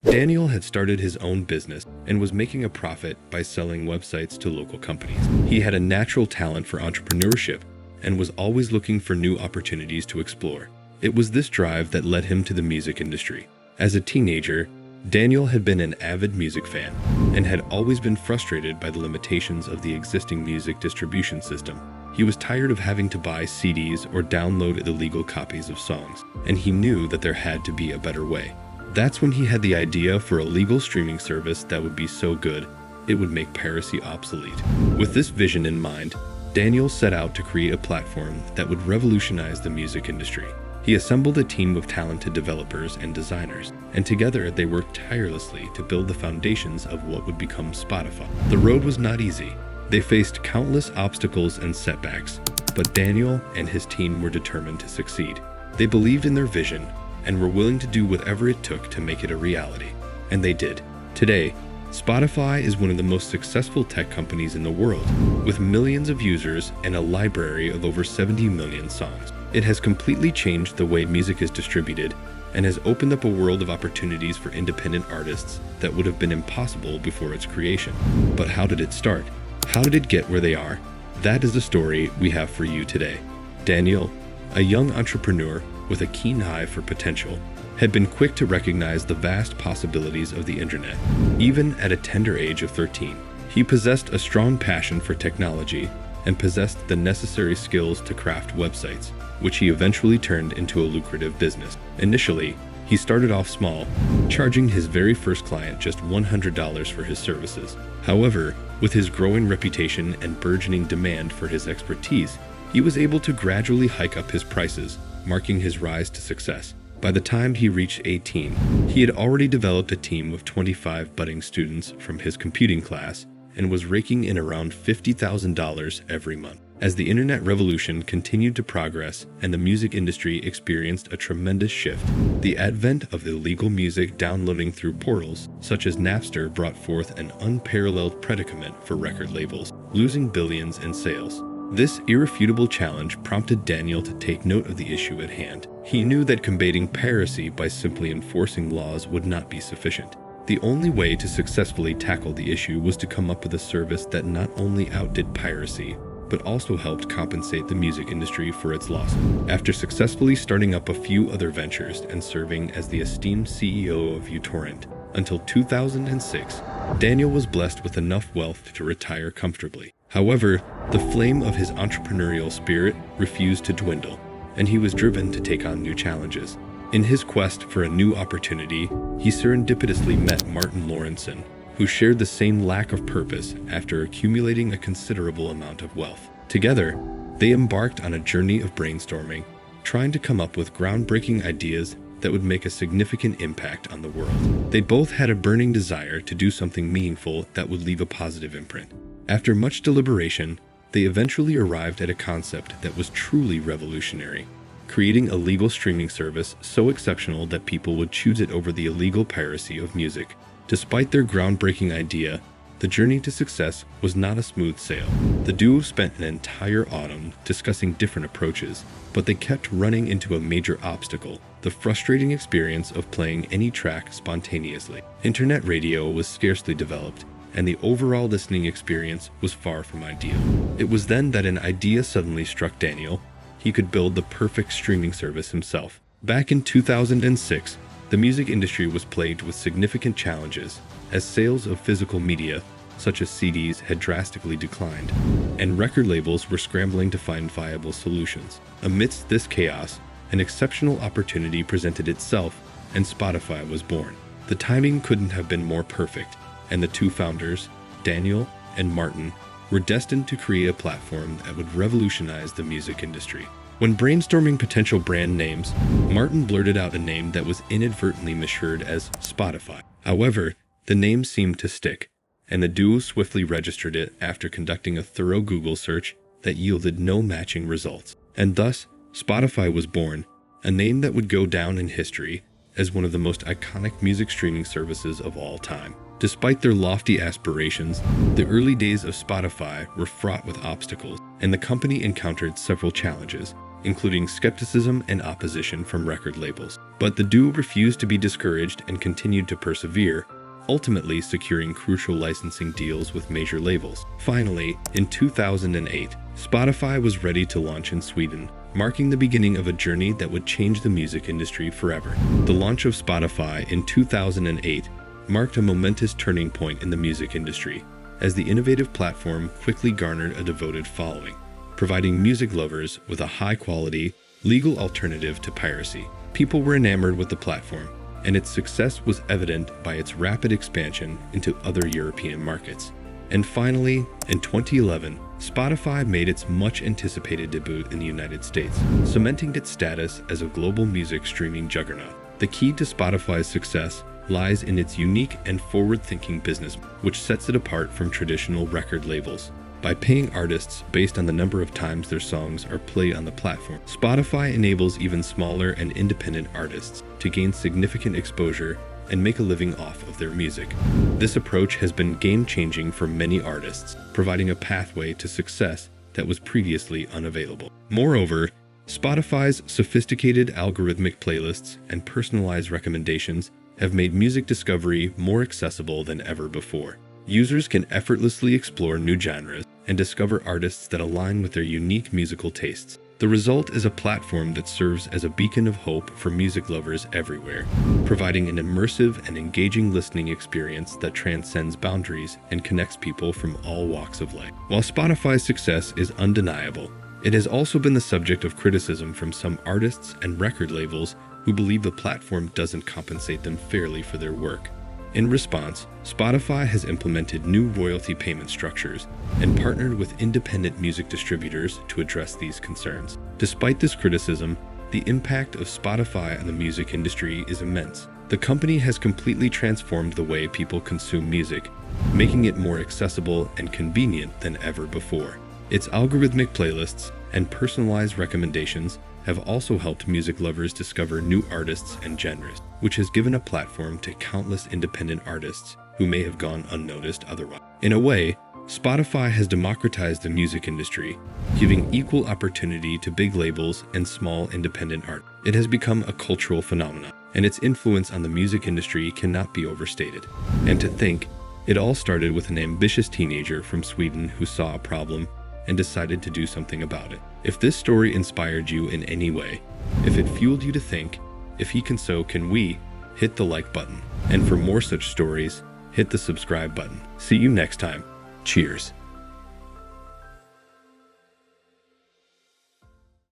Daniel had started his own business and was making a profit by selling websites to local companies. He had a natural talent for entrepreneurship and was always looking for new opportunities to explore. It was this drive that led him to the music industry. As a teenager, Daniel had been an avid music fan and had always been frustrated by the limitations of the existing music distribution system. He was tired of having to buy CDs or download illegal copies of songs, and he knew that there had to be a better way. That's when he had the idea for a legal streaming service that would be so good, it would make piracy obsolete. With this vision in mind, Daniel set out to create a platform that would revolutionize the music industry. He assembled a team of talented developers and designers, and together they worked tirelessly to build the foundations of what would become Spotify. The road was not easy. They faced countless obstacles and setbacks, but Daniel and his team were determined to succeed. They believed in their vision and were willing to do whatever it took to make it a reality. And they did. Today, Spotify is one of the most successful tech companies in the world, with millions of users and a library of over 70 million songs. It has completely changed the way music is distributed and has opened up a world of opportunities for independent artists that would have been impossible before its creation. But how did it start? How did it get where they are? That is the story we have for you today. Daniel, a young entrepreneur with a keen eye for potential, had been quick to recognize the vast possibilities of the internet. Even at a tender age of 13, he possessed a strong passion for technology and possessed the necessary skills to craft websites, which he eventually turned into a lucrative business. Initially, he started off small, charging his very first client just $100 for his services. However, with his growing reputation and burgeoning demand for his expertise, he was able to gradually hike up his prices, marking his rise to success. By the time he reached 18, he had already developed a team of 25 budding students from his computing class and was raking in around $50,000 every month. As the internet revolution continued to progress and the music industry experienced a tremendous shift, the advent of illegal music downloading through portals such as Napster brought forth an unparalleled predicament for record labels, losing billions in sales. This irrefutable challenge prompted Daniel to take note of the issue at hand. He knew that combating piracy by simply enforcing laws would not be sufficient. The only way to successfully tackle the issue was to come up with a service that not only outdid piracy, but also helped compensate the music industry for its losses. After successfully starting up a few other ventures and serving as the esteemed CEO of uTorrent until 2006, Daniel was blessed with enough wealth to retire comfortably. However, the flame of his entrepreneurial spirit refused to dwindle, and he was driven to take on new challenges. In his quest for a new opportunity, he serendipitously met Martin Lawrenson, who shared the same lack of purpose after accumulating a considerable amount of wealth. Together, they embarked on a journey of brainstorming, trying to come up with groundbreaking ideas that would make a significant impact on the world. They both had a burning desire to do something meaningful that would leave a positive imprint. After much deliberation, they eventually arrived at a concept that was truly revolutionary, creating a legal streaming service so exceptional that people would choose it over the illegal piracy of music. Despite their groundbreaking idea, the journey to success was not a smooth sail. The duo spent an entire autumn discussing different approaches, but they kept running into a major obstacle: the frustrating experience of playing any track spontaneously. Internet radio was scarcely developed, and the overall listening experience was far from ideal. It was then that an idea suddenly struck Daniel. He could build the perfect streaming service himself. Back in 2006, the music industry was plagued with significant challenges, as sales of physical media, such as CDs, had drastically declined, and record labels were scrambling to find viable solutions. Amidst this chaos, an exceptional opportunity presented itself, and Spotify was born. The timing couldn't have been more perfect, and the two founders, Daniel and Martin, were destined to create a platform that would revolutionize the music industry. When brainstorming potential brand names, Martin blurted out a name that was inadvertently misheard as Spotify. However, the name seemed to stick, and the duo swiftly registered it after conducting a thorough Google search that yielded no matching results. And thus, Spotify was born, a name that would go down in history as one of the most iconic music streaming services of all time. Despite their lofty aspirations, the early days of Spotify were fraught with obstacles, and the company encountered several challenges. including skepticism and opposition from record labels. But the duo refused to be discouraged and continued to persevere, ultimately securing crucial licensing deals with major labels. Finally, in 2008, Spotify was ready to launch in Sweden, marking the beginning of a journey that would change the music industry forever. The launch of Spotify in 2008 marked a momentous turning point in the music industry, as the innovative platform quickly garnered a devoted following, providing music lovers with a high-quality, legal alternative to piracy. People were enamored with the platform, and its success was evident by its rapid expansion into other European markets. And finally, in 2011, Spotify made its much-anticipated debut in the United States, cementing its status as a global music streaming juggernaut. The key to Spotify's success lies in its unique and forward-thinking business, which sets it apart from traditional record labels. By paying artists based on the number of times their songs are played on the platform, Spotify enables even smaller and independent artists to gain significant exposure and make a living off of their music. This approach has been game-changing for many artists, providing a pathway to success that was previously unavailable. Moreover, Spotify's sophisticated algorithmic playlists and personalized recommendations have made music discovery more accessible than ever before. Users can effortlessly explore new genres and discover artists that align with their unique musical tastes. The result is a platform that serves as a beacon of hope for music lovers everywhere, providing an immersive and engaging listening experience that transcends boundaries and connects people from all walks of life. While Spotify's success is undeniable, it has also been the subject of criticism from some artists and record labels who believe the platform doesn't compensate them fairly for their work. In response, Spotify has implemented new royalty payment structures and partnered with independent music distributors to address these concerns. Despite this criticism, the impact of Spotify on the music industry is immense. The company has completely transformed the way people consume music, making it more accessible and convenient than ever before. Its algorithmic playlists and personalized recommendations have also helped music lovers discover new artists and genres, which has given a platform to countless independent artists who may have gone unnoticed otherwise. In a way, Spotify has democratized the music industry, giving equal opportunity to big labels and small independent art. It has become a cultural phenomenon, and its influence on the music industry cannot be overstated. And to think, it all started with an ambitious teenager from Sweden who saw a problem and decided to do something about it. If this story inspired you in any way, if it fueled you to think, if he can so can we, hit the like button. And for more such stories, hit the subscribe button. See you next time. Cheers.